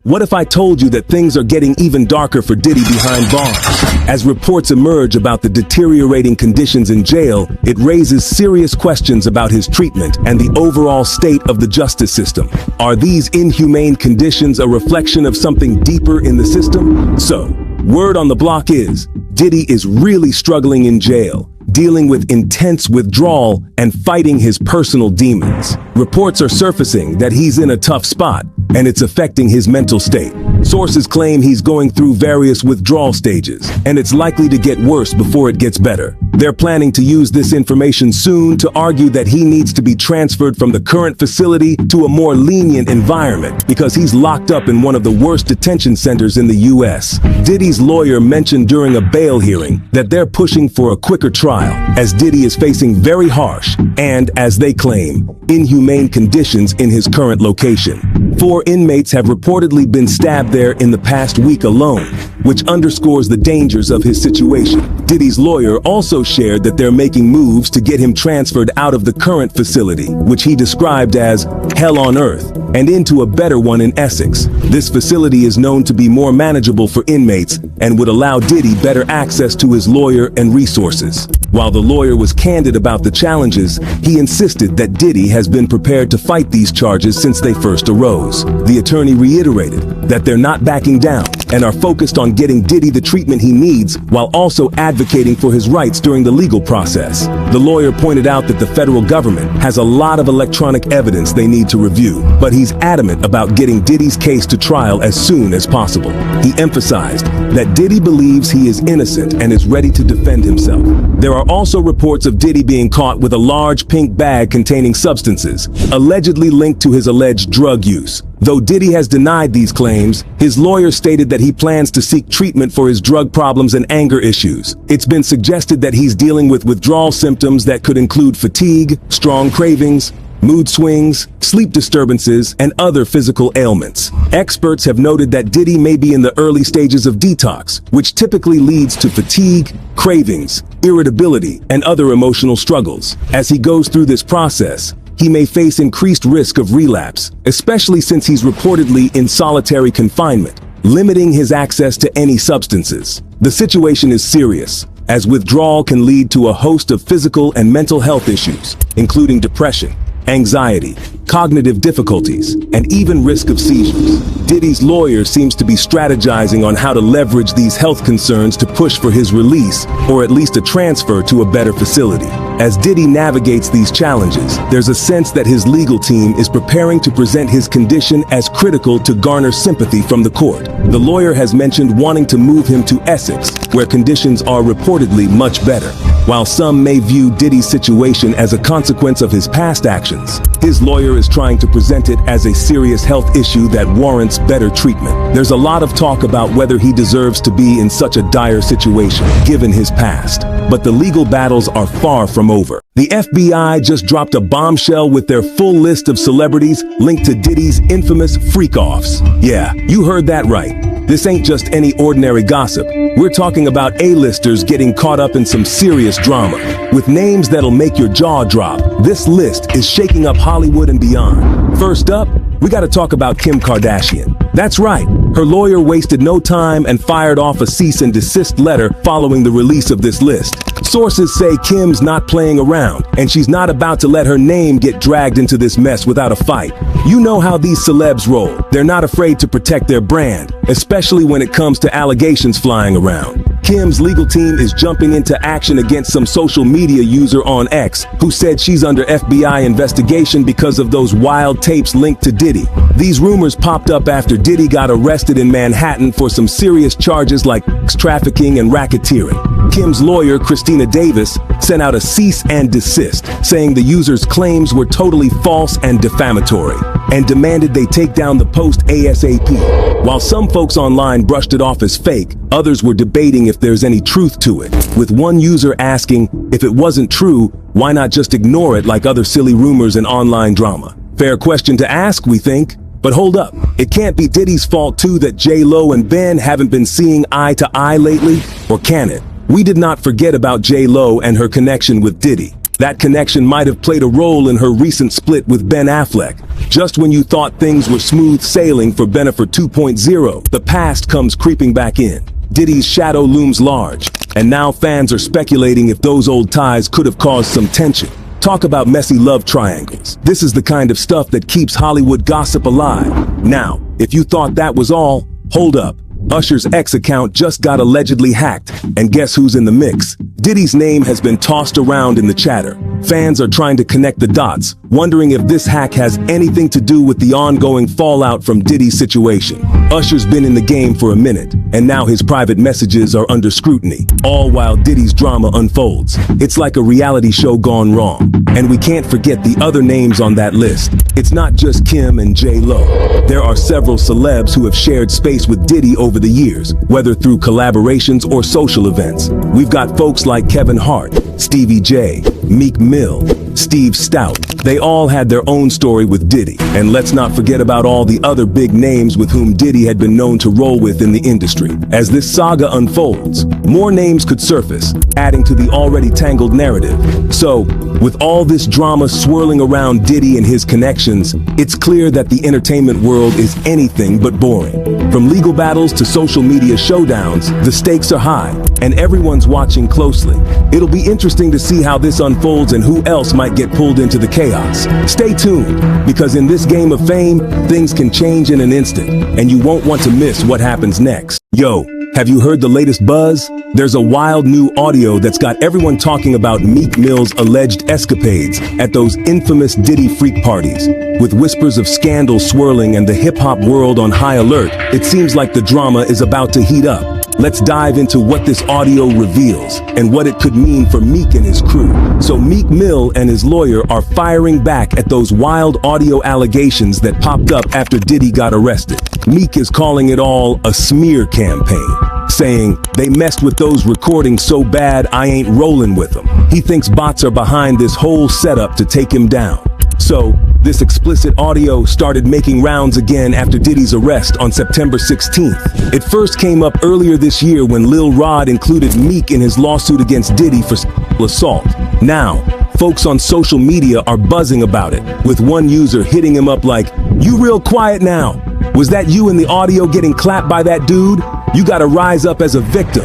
What if I told you that things are getting even darker for Diddy behind bars? As reports emerge about the deteriorating conditions in jail, it raises serious questions about his treatment and the overall state of the justice system. Are these inhumane conditions a reflection of something deeper in the system? So, word on the block is, Diddy is really struggling in jail, dealing with intense withdrawal and fighting his personal demons. Reports are surfacing that he's in a tough spot, and it's affecting his mental state. Sources claim he's going through various withdrawal stages, and it's likely to get worse before it gets better. They're planning to use this information soon to argue that he needs to be transferred from the current facility to a more lenient environment because he's locked up in one of the worst detention centers in the U.S. Diddy's lawyer mentioned during a bail hearing that they're pushing for a quicker trial, as Diddy is facing very harsh and, as they claim, inhumane conditions in his current location. 4 inmates have reportedly been stabbed there in the past week alone, which underscores the dangers of his situation. Diddy's lawyer also shared that they're making moves to get him transferred out of the current facility, which he described as hell on earth, and into a better one in Essex. This facility is known to be more manageable for inmates and would allow Diddy better access to his lawyer and resources. While the lawyer was candid about the challenges, he insisted that Diddy has been prepared to fight these charges since they first arose. The attorney reiterated that they're not backing down and are focused on getting Diddy the treatment he needs while also advocating for his rights during the legal process. The lawyer pointed out that the federal government has a lot of electronic evidence they need to review, but he's adamant about getting Diddy's case to trial as soon as possible. He emphasized that Diddy believes he is innocent and is ready to defend himself. There are also reports of Diddy being caught with a large pink bag containing substances, allegedly linked to his alleged drug use. Though Diddy has denied these claims, his lawyer stated that he plans to seek treatment for his drug problems and anger issues. It's been suggested that he's dealing with withdrawal symptoms that could include fatigue, strong cravings, mood swings, sleep disturbances, and other physical ailments. Experts have noted that Diddy may be in the early stages of detox, which typically leads to fatigue, cravings, irritability, and other emotional struggles. As he goes through this process, he may face increased risk of relapse, especially since he's reportedly in solitary confinement, limiting his access to any substances. The situation is serious, as withdrawal can lead to a host of physical and mental health issues, including depression, anxiety, cognitive difficulties, and even risk of seizures. Diddy's lawyer seems to be strategizing on how to leverage these health concerns to push for his release, or at least a transfer to a better facility. As Diddy navigates these challenges, there's a sense that his legal team is preparing to present his condition as critical to garner sympathy from the court. The lawyer has mentioned wanting to move him to Essex, where conditions are reportedly much better. While some may view Diddy's situation as a consequence of his past actions, his lawyer is trying to present it as a serious health issue that warrants better treatment. There's a lot of talk about whether he deserves to be in such a dire situation, given his past. But the legal battles are far from over. The FBI just dropped a bombshell with their full list of celebrities linked to Diddy's infamous freak-offs. Yeah, you heard that right. This ain't just any ordinary gossip. We're talking about A-listers getting caught up in some serious drama. With names that'll make your jaw drop, this list is shaking up Hollywood and beyond. First up, we gotta talk about Kim Kardashian. That's right, her lawyer wasted no time and fired off a cease and desist letter following the release of this list. Sources say Kim's not playing around, and she's not about to let her name get dragged into this mess without a fight. You know how these celebs roll. They're not afraid to protect their brand, especially when it comes to allegations flying around. Kim's legal team is jumping into action against some social media user on X who said she's under FBI investigation because of those wild tapes linked to Diddy. These rumors popped up after Diddy got arrested in Manhattan for some serious charges like trafficking and racketeering. Kim's lawyer, Christina Davis, sent out a cease and desist, saying the user's claims were totally false and defamatory, and demanded they take down the post ASAP. While some folks online brushed it off as fake, others were debating if there's any truth to it, with one user asking, if it wasn't true, why not just ignore it like other silly rumors and online drama? Fair question to ask, we think. But hold up, it can't be Diddy's fault too that J-Lo and Ben haven't been seeing eye to eye lately, or can it? We did not forget about J-Lo and her connection with Diddy. That connection might have played a role in her recent split with Ben Affleck. Just when you thought things were smooth sailing for Bennifer 2.0, the past comes creeping back in. Diddy's shadow looms large, and now fans are speculating if those old ties could have caused some tension. Talk about messy love triangles. This is the kind of stuff that keeps Hollywood gossip alive. Now, if you thought that was all, hold up. Usher's X account just got allegedly hacked, and guess who's in the mix? Diddy's name has been tossed around in the chatter. Fans are trying to connect the dots, wondering if this hack has anything to do with the ongoing fallout from Diddy's situation. Usher's been in the game for a minute, and now his private messages are under scrutiny, all while Diddy's drama unfolds. It's like a reality show gone wrong. And we can't forget the other names on that list. It's not just Kim and J-Lo. There are several celebs who have shared space with Diddy over the years, whether through collaborations or social events. We've got folks like Kevin Hart, Stevie J, Meek Mill, Steve Stout. They all had their own story with Diddy. And let's not forget about all the other big names with whom Diddy had been known to roll with in the industry. As this saga unfolds, more names could surface, adding to the already tangled narrative. So, with all this drama swirling around Diddy and his connections, it's clear that the entertainment world is anything but boring. From legal battles to social media showdowns, the stakes are high, and everyone's watching closely. It'll be interesting to see how this unfolds and who else might get pulled into the chaos. Stay tuned, because in this game of fame, things can change in an instant, and you won't want to miss what happens next. Yo, have you heard the latest buzz? There's a wild new audio that's got everyone talking about Meek Mill's alleged escapades at those infamous Diddy freak parties. With whispers of scandal swirling and the hip-hop world on high alert, it seems like the drama is about to heat up. Let's dive into what this audio reveals and what it could mean for Meek and his crew. So Meek Mill and his lawyer are firing back at those wild audio allegations that popped up after Diddy got arrested. Meek is calling it all a smear campaign, saying, "They messed with those recordings so bad I ain't rolling with them." He thinks bots are behind this whole setup to take him down. So, this explicit audio started making rounds again after Diddy's arrest on September 16th. It first came up earlier this year when Lil Rod included Meek in his lawsuit against Diddy for sexual assault. Now, folks on social media are buzzing about it, with one user hitting him up like, "You real quiet now. Was that you in the audio getting clapped by that dude? You gotta rise up as a victim."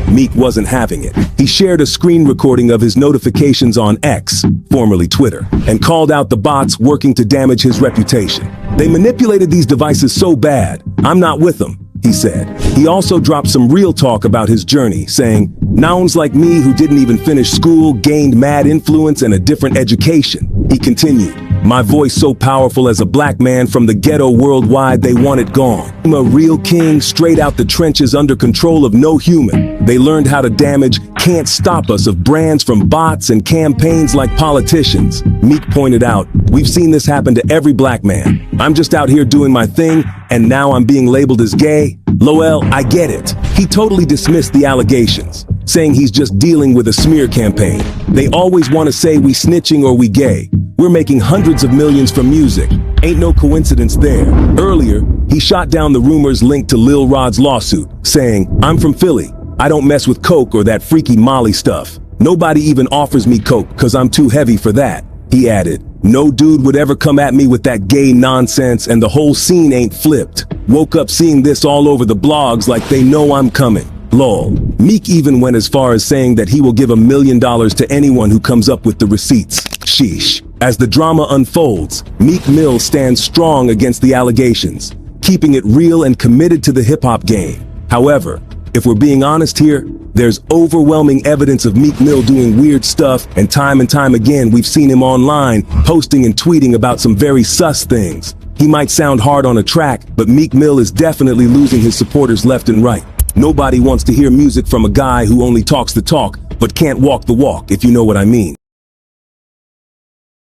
Meek wasn't having it. He shared a screen recording of his notifications on X, formerly Twitter, and called out the bots working to damage his reputation. "They manipulated these devices so bad, I'm not with them," he said. He also dropped some real talk about his journey, saying, "Nouns like me who didn't even finish school gained mad influence and a different education." He continued, "My voice so powerful as a black man from the ghetto worldwide, they want it gone. I'm a real king straight out the trenches under control of no human. They learned how to damage, can't stop us of brands from bots and campaigns like politicians." Meek pointed out, "We've seen this happen to every black man. I'm just out here doing my thing, and now I'm being labeled as gay. Lol, I get it." He totally dismissed the allegations, saying he's just dealing with a smear campaign. "They always want to say we snitching or we gay. We're making hundreds of millions from music. Ain't no coincidence there." Earlier, he shot down the rumors linked to Lil Rod's lawsuit, saying, "I'm from Philly. I don't mess with coke or that freaky Molly stuff. Nobody even offers me coke cause I'm too heavy for that." He added, "No dude would ever come at me with that gay nonsense, and the whole scene ain't flipped. Woke up seeing this all over the blogs like they know I'm coming. Lol." Meek even went as far as saying that he will give $1 million to anyone who comes up with the receipts. Sheesh. As the drama unfolds, Meek Mill stands strong against the allegations, keeping it real and committed to the hip-hop game. However, if we're being honest here, there's overwhelming evidence of Meek Mill doing weird stuff, and time again we've seen him online, posting and tweeting about some very sus things. He might sound hard on a track, but Meek Mill is definitely losing his supporters left and right. Nobody wants to hear music from a guy who only talks the talk, but can't walk the walk, if you know what I mean.